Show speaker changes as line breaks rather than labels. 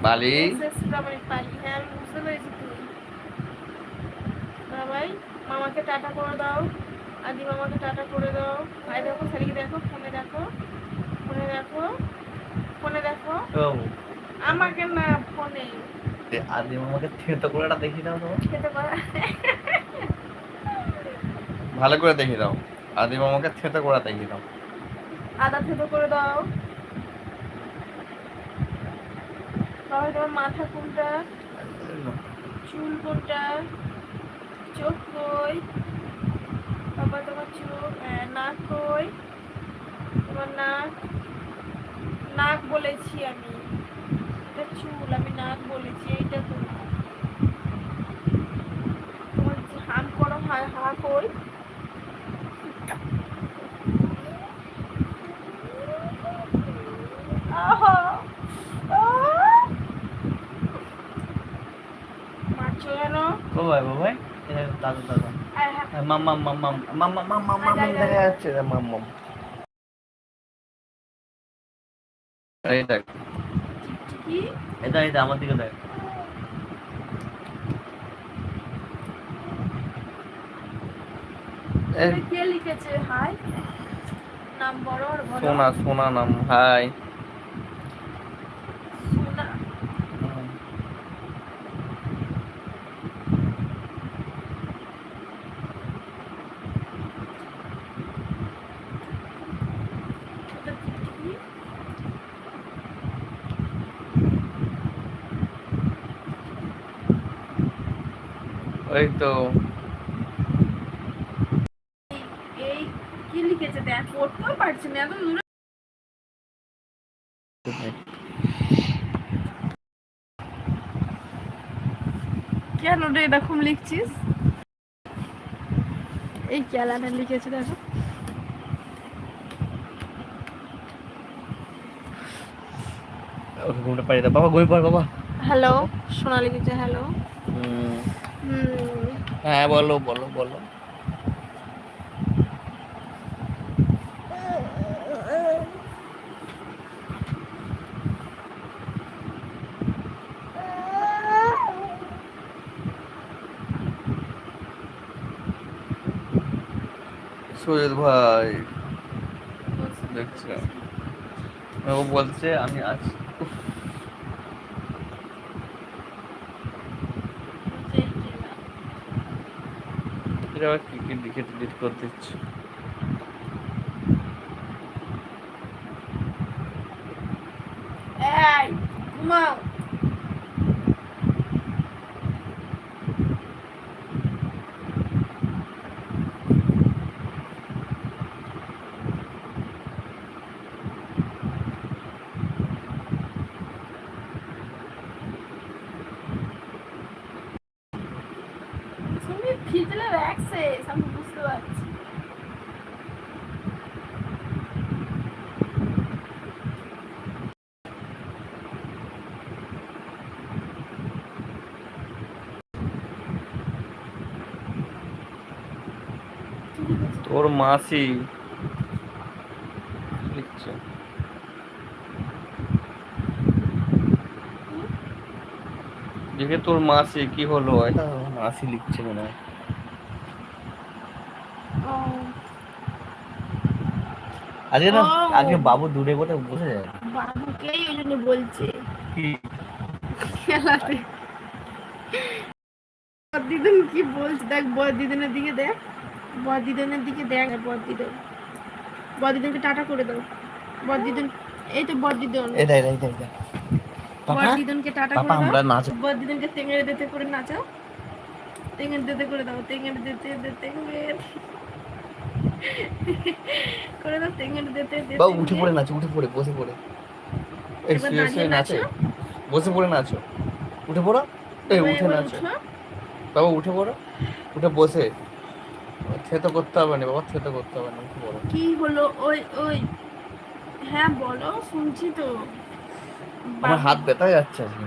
বালি
বাবাই পালি। হ্যাঁ আমি বুঝতে পেরেছি তুই। বাবাই মামাকে টাটা করে দাও, আদি মামাকে টাটা করে দাও। ভাই দেখো, শাড়িকে দেখো, ফোনে দেখো, ফোনে দেখো, ফোনে দেখো। আমাকে না, ফোনে।
আদি মামাকে থেতো করেটা দেখি দাও তোমার,
খেতে পারা।
ভালো করে দেখি দাও। আদি মামাকে থেতো করা দেখি দাও।
আদা থেতো করে দাও। বাবা তোমার মাথা কোনটা, চুল কোনটা, চোখ কই, বাবা তোমার চোখ, নাক কই, তোমার নাক, নাক বলেছি আমি, এটা চুল, আমি নাক বলেছি, এইটা তোমার। তোমার হাম করো, হা হা কই, আহা মারছো কেন?
বাবাই বাবাই দাদা দাদা মাম্মাম মাম্মাম মাম্মাম মাম্মাম মাম্মাম দেখা যাচ্ছে মাম্মাম। এই দেখ,
কি
এটা এটা আমার দিকে দেখ।
কে লিখেছে হাই? নাম বড় আর বলো।
সোনা, সোনা নাম। হাই
সোনা। এটা টিকটিকি।
ওই তো
এই কি লিখেছে দেখ, পড়তেও পারছি না এত দূরে। কেন রে এরকম লিখছিস? এই ক্যালানে লিখেছে দেখো।
ঘুমটা পাড়িয়ে দাও বাবা, ঘুমিয়ে পড় বাবা।
হ্যালো, সোনা লিখেছে হ্যালো।
হ্যাঁ বলো বলো বলো। সৈয়দ ভাই দেখছে, ও বলছে আমি আজ এটা আবার কি কি লিখে ডিলিট করে দিচ্ছে।
এই ঘুমাও। তুমি ফিজলের অ্যাক্সেস আমি বুঝতে পারছি।
তোর মাসি লিখছে, দেখে তোর মাসি কি হলো, এটা মাসি লিখছে মনে হয়। আজকে না, আজকে বাবু দূরে বলে বসে যায়।
বাবুকেই ওই জন্য বলছে
কি
খেলাতে। বদিদন কি বলছে দেখ, বদিদনের দিকে দেখ, বদিদনের দিকে দেখ, বদিদন, বদিদনকে টাটা করে দাও। বদিদন, এই তো বদিদন,
এটা এটা এটা এটা
বদিদনকে টাটা
পাপা
করে দাও।
আমরা নাচ।
বদিদনকে তেঙ্গেড়ে দিতে করে নাচাও, তেঙ্গেড়ে দিতে করে দাও, তেঙ্গেড়ে দিতে তেঙ্গেড়ে করে দাও, তেঙ্গেড়ে দিতে
বাবু উঠে পড়ে নাচো, উঠে পড়ে বসে পড়ে, এই
এবার
শুয়ে
দাঁড়িয়ে
শুয়ে নাচে,
নাচো।
বসে পড়ে নাচো, উঠে পড়ো, এই
বাবা
উঠে
এবার
নাচো।
উঠো।
বাবা উঠে পড়ো, উঠে বসে, থেতো করতে হবে না বাবা, থেতো করতে হবে না, উঠে পড়ো।
কি হলো? ওই ওই হ্যাঁ বলো, শুনছি তো।
আমার হাত ব্যথা যাচ্ছে আজকে।